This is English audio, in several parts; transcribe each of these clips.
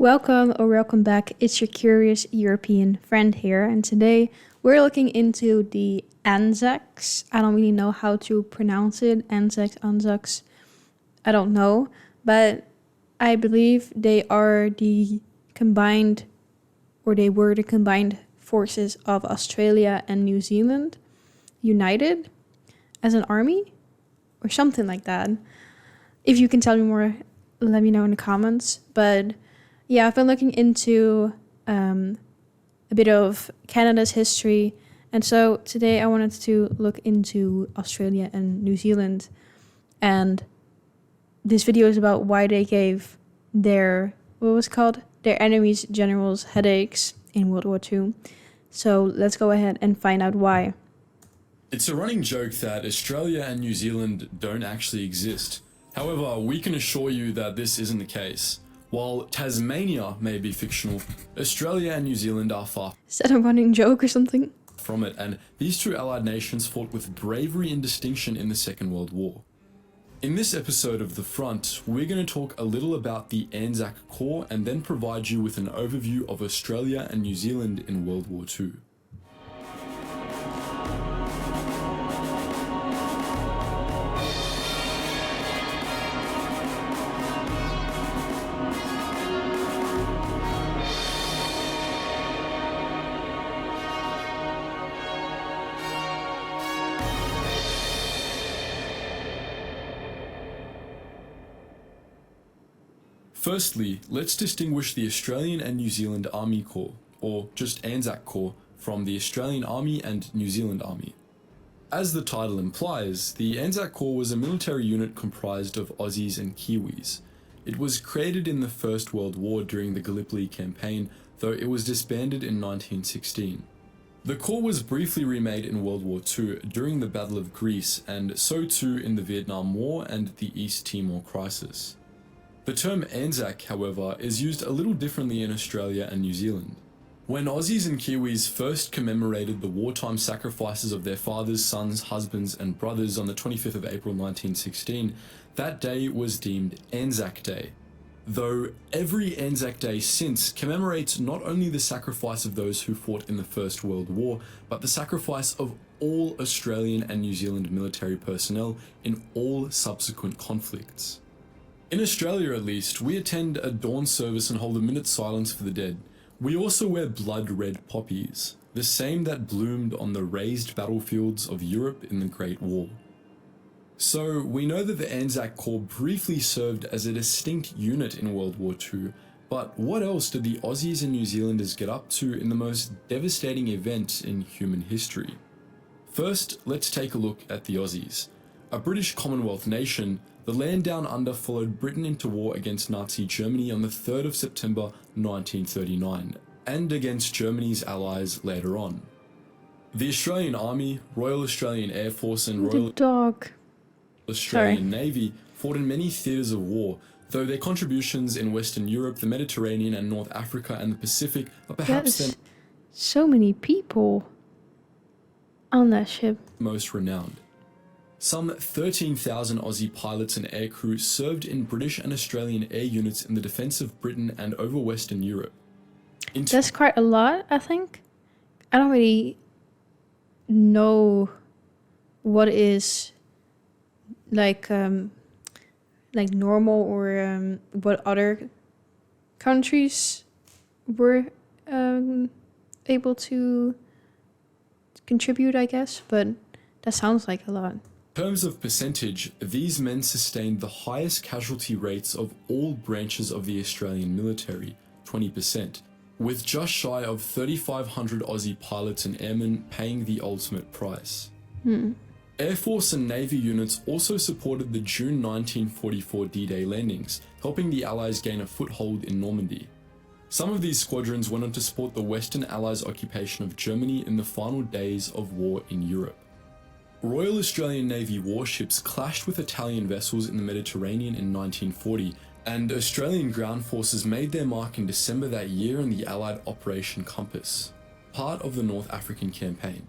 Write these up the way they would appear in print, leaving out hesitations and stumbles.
Welcome or welcome back. It's your curious European friend here, and today we're looking into the ANZACs. I don't really know how to pronounce it. ANZACs. I don't know, but I believe they are the combined, or they were the combined forces of Australia and New Zealand united as an army, or something like that. If you can tell me more, let me know in the comments. But yeah, I've been looking into a bit of Canada's history. And so today I wanted to look into Australia and New Zealand. And this video is about why they gave their enemies generals headaches in World War II. So let's go ahead and find out why. It's a running joke that Australia and New Zealand don't actually exist. However, we can assure you that this isn't the case. While Tasmania may be fictional, Australia and New Zealand are far Is that a running joke or something? from it, and these two allied nations fought with bravery and distinction in the Second World War. In this episode of The Front, we're going to talk a little about the Anzac Corps and then provide you with an overview of Australia and New Zealand in World War II. Firstly, let's distinguish the Australian and New Zealand Army Corps, or just Anzac Corps, from the Australian Army and New Zealand Army. As the title implies, the Anzac Corps was a military unit comprised of Aussies and Kiwis. It was created in the First World War during the Gallipoli campaign, though it was disbanded in 1916. The Corps was briefly remade in World War II during the Battle of Greece, and so too in the Vietnam War and the East Timor crisis. The term Anzac, however, is used a little differently in Australia and New Zealand. When Aussies and Kiwis first commemorated the wartime sacrifices of their fathers, sons, husbands, and brothers on the 25th of April 1916, that day was deemed Anzac Day. Though every Anzac Day since commemorates not only the sacrifice of those who fought in the First World War, but the sacrifice of all Australian and New Zealand military personnel in all subsequent conflicts. In Australia at least, we attend a dawn service and hold a minute's silence for the dead. We also wear blood-red poppies, the same that bloomed on the raised battlefields of Europe in the Great War. So we know that the Anzac Corps briefly served as a distinct unit in World War II, but what else did the Aussies and New Zealanders get up to in the most devastating event in human history? First, let's take a look at the Aussies. A British Commonwealth nation, the land down under followed Britain into war against Nazi Germany on the 3rd of September 1939, and against Germany's allies later on. The Australian Army, Royal Australian Air Force and Royal Australian Navy fought in many theatres of war, though their contributions in Western Europe, the Mediterranean and North Africa and the Pacific are perhaps so many people on that ship. Most renowned. Some 13,000 Aussie pilots and aircrew served in British and Australian air units in the defence of Britain and over Western Europe. That's quite a lot, I think. I don't really know what is like normal or what other countries were able to contribute, I guess, but that sounds like a lot. In terms of percentage, these men sustained the highest casualty rates of all branches of the Australian military, 20%, with just shy of 3,500 Aussie pilots and airmen paying the ultimate price. Air Force and Navy units also supported the June 1944 D-Day landings, helping the Allies gain a foothold in Normandy. Some of these squadrons went on to support the Western Allies' occupation of Germany in the final days of war in Europe. Royal Australian Navy warships clashed with Italian vessels in the Mediterranean in 1940, and Australian ground forces made their mark in December that year in the Allied Operation Compass, part of the North African campaign.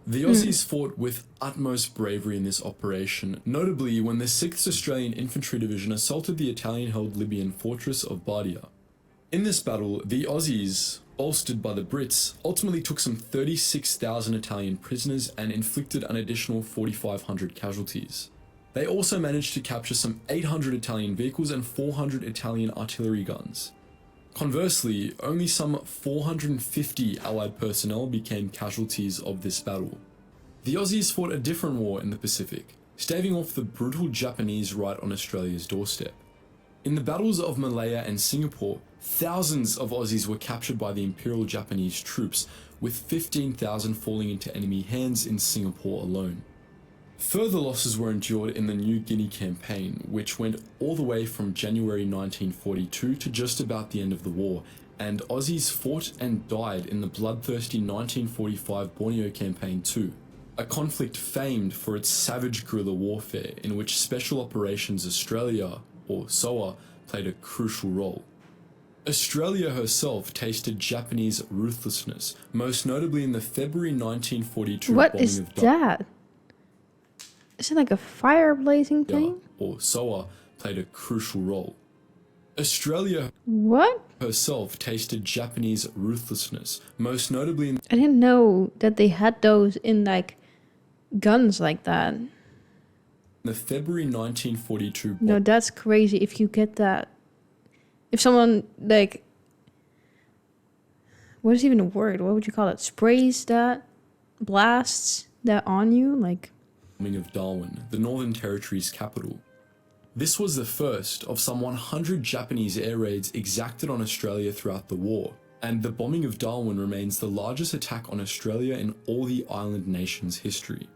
The Aussies fought with utmost bravery in this operation, notably when the 6th Australian Infantry Division assaulted the Italian-held Libyan fortress of Bardia. In this battle, the Aussies, bolstered by the Brits, ultimately took some 36,000 Italian prisoners and inflicted an additional 4,500 casualties. They also managed to capture some 800 Italian vehicles and 400 Italian artillery guns. Conversely, only some 450 Allied personnel became casualties of this battle. The Aussies fought a different war in the Pacific, staving off the brutal Japanese right on Australia's doorstep. In the battles of Malaya and Singapore, thousands of Aussies were captured by the Imperial Japanese troops, with 15,000 falling into enemy hands in Singapore alone. Further losses were endured in the New Guinea campaign, which went all the way from January 1942 to just about the end of the war, and Aussies fought and died in the bloodthirsty 1945 Borneo campaign too, a conflict famed for its savage guerrilla warfare in which Special Operations Australia, or SOA, played a crucial role. Australia herself tasted Japanese ruthlessness, most notably in the February 1942 What bombing is of that? Is it like a fire blazing thing? or SOA, played a crucial role. Australia What? herself tasted Japanese ruthlessness, most notably in I didn't know that they had those in like guns like that. the February 1942 No, that's crazy if you get that. If someone like, what is even a word? What would you call it? Sprays that, blasts that on you, like. bombing of Darwin, the Northern Territory's capital. This was the first of some 100 Japanese air raids exacted on Australia throughout the war, and the bombing of Darwin remains the largest attack on Australia in all the island nation's history.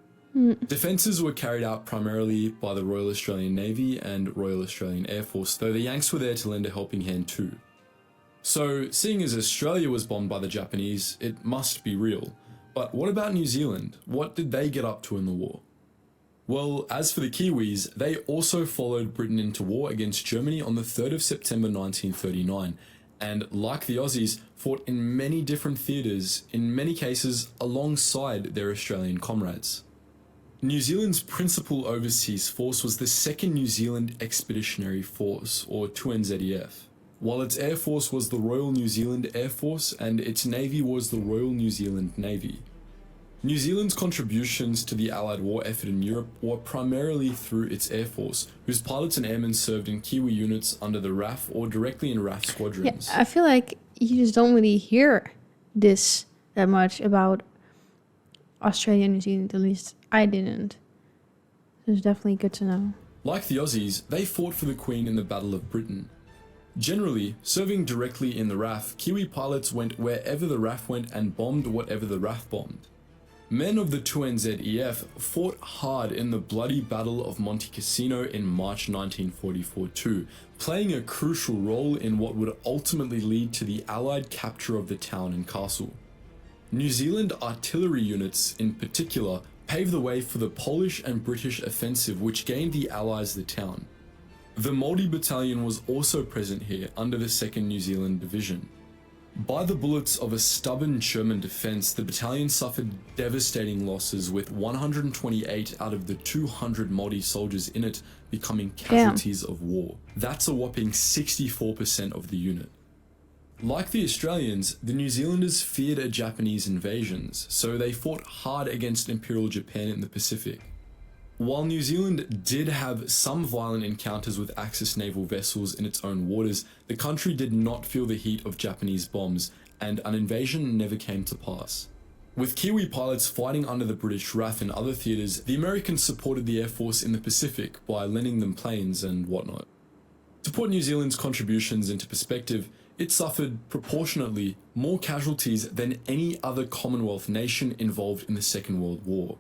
Defences were carried out primarily by the Royal Australian Navy and Royal Australian Air Force, though the Yanks were there to lend a helping hand too. So, seeing as Australia was bombed by the Japanese, it must be real. But what about New Zealand? What did they get up to in the war? Well, as for the Kiwis, they also followed Britain into war against Germany on the 3rd of September 1939, and like the Aussies, fought in many different theatres, in many cases alongside their Australian comrades. New Zealand's principal overseas force was the 2nd New Zealand Expeditionary Force, or 2NZEF, while its air force was the Royal New Zealand Air Force and its navy was the Royal New Zealand Navy. New Zealand's contributions to the Allied war effort in Europe were primarily through its air force, whose pilots and airmen served in Kiwi units under the RAF or directly in RAF squadrons. Yeah, I feel like you just don't really hear this that much about Australia and New Zealand, at least I didn't. So it's definitely good to know. Like the Aussies, they fought for the Queen in the Battle of Britain. Generally, serving directly in the RAF, Kiwi pilots went wherever the RAF went and bombed whatever the RAF bombed. Men of the 2NZEF fought hard in the bloody Battle of Monte Cassino in March 1944 too, playing a crucial role in what would ultimately lead to the Allied capture of the town and castle. New Zealand artillery units, in particular, paved the way for the Polish and British offensive which gained the Allies the town. The Māori Battalion was also present here under the 2nd New Zealand Division. By the bullets of a stubborn German defence, the battalion suffered devastating losses, with 128 out of the 200 Māori soldiers in it becoming casualties of war. That's a whopping 64% of the unit. Like the Australians, the New Zealanders feared a Japanese invasions, so they fought hard against Imperial Japan in the Pacific. While New Zealand did have some violent encounters with Axis naval vessels in its own waters, the country did not feel the heat of Japanese bombs, and an invasion never came to pass. With Kiwi pilots fighting under the British RAF in other theatres, the Americans supported the Air Force in the Pacific by lending them planes and whatnot. To put New Zealand's contributions into perspective, it suffered proportionately more casualties than any other Commonwealth nation involved in the Second World War.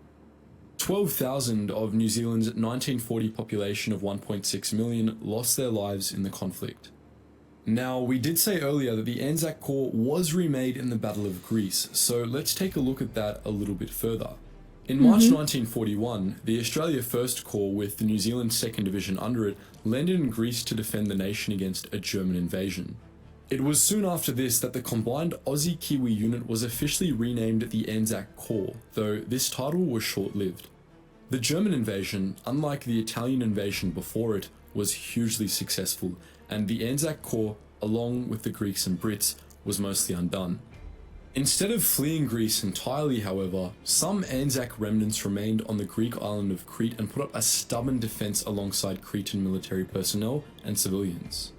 12,000 of New Zealand's 1940 population of 1.6 million lost their lives in the conflict. Now, we did say earlier that the Anzac Corps was remade in the Battle of Greece, so let's take a look at that a little bit further. In March 1941, the Australia 1st Corps, with the New Zealand 2nd Division under it, landed in Greece to defend the nation against a German invasion. It was soon after this that the combined Aussie-Kiwi unit was officially renamed the Anzac Corps, though this title was short-lived. The German invasion, unlike the Italian invasion before it, was hugely successful, and the Anzac Corps along with the Greeks and Brits, was mostly undone. Instead of fleeing Greece entirely, however, some Anzac remnants remained on the Greek island of Crete and put up a stubborn defense alongside Cretan military personnel and civilians.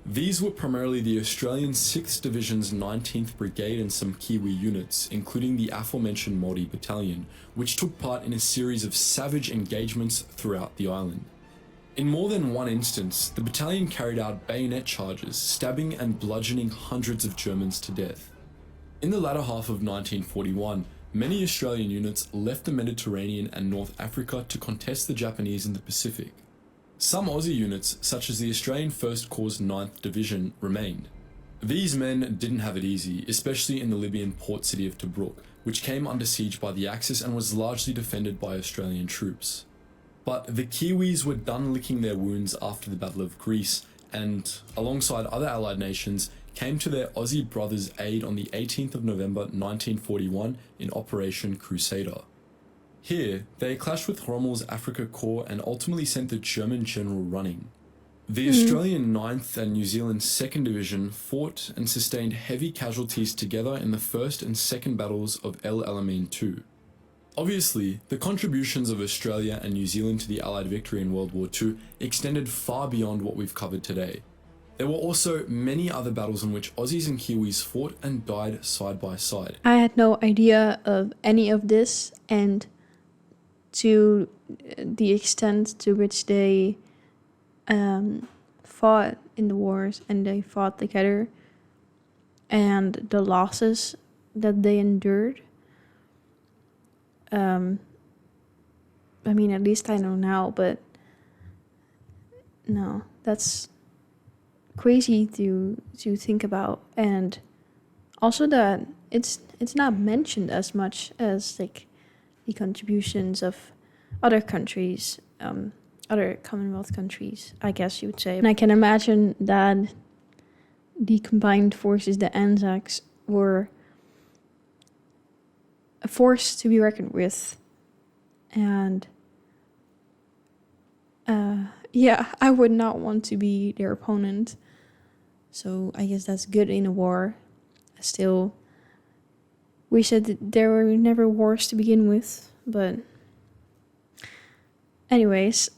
These were primarily the Australian 6th Division's 19th Brigade and some Kiwi units, including the aforementioned Māori Battalion, which took part in a series of savage engagements throughout the island. In more than one instance, the battalion carried out bayonet charges, stabbing and bludgeoning hundreds of Germans to death. In the latter half of 1941, many Australian units left the Mediterranean and North Africa to contest the Japanese in the Pacific. Some Aussie units, such as the Australian 1st Corps' 9th Division, remained. These men didn't have it easy, especially in the Libyan port city of Tobruk, which came under siege by the Axis and was largely defended by Australian troops. But the Kiwis were done licking their wounds after the Battle of Greece, and, alongside other Allied nations, came to their Aussie brothers' aid on the 18th of November 1941 in Operation Crusader. Here, they clashed with Rommel's Afrika Korps and ultimately sent the German general running. The Australian 9th and New Zealand 2nd Division fought and sustained heavy casualties together in the 1st and 2nd battles of El Alamein II. Obviously, the contributions of Australia and New Zealand to the Allied victory in World War II extended far beyond what we've covered today. There were also many other battles in which Aussies and Kiwis fought and died side by side. I had no idea of any of this, and to the extent to which they fought in the wars and they fought together and the losses that they endured. I mean, at least I know now, but no, that's crazy to think about. And also that it's not mentioned as much as like the contributions of other countries, other Commonwealth countries, I guess you would say. And I can imagine that the combined forces, the ANZACs, were a force to be reckoned with. And yeah, I would not want to be their opponent. So I guess that's good in a war. I still wish that there were never wars to begin with. But anyways,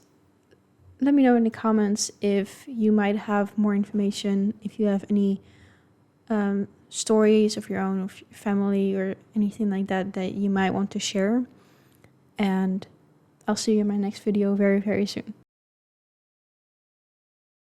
let me know in the comments if you might have more information, if you have any stories of your own, of your family, or anything like that that you might want to share. And I'll see you in my next video very, very soon.